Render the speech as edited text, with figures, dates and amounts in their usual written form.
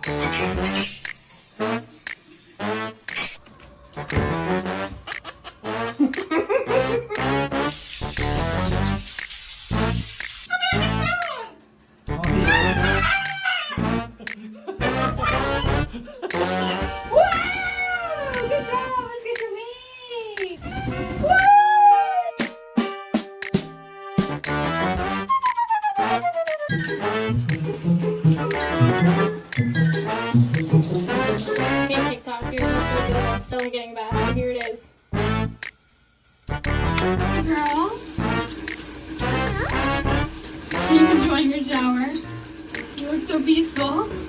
Hey TikTok, here's my food video. It's still getting bad. Here it is. Girl, you enjoying your shower? You look so peaceful.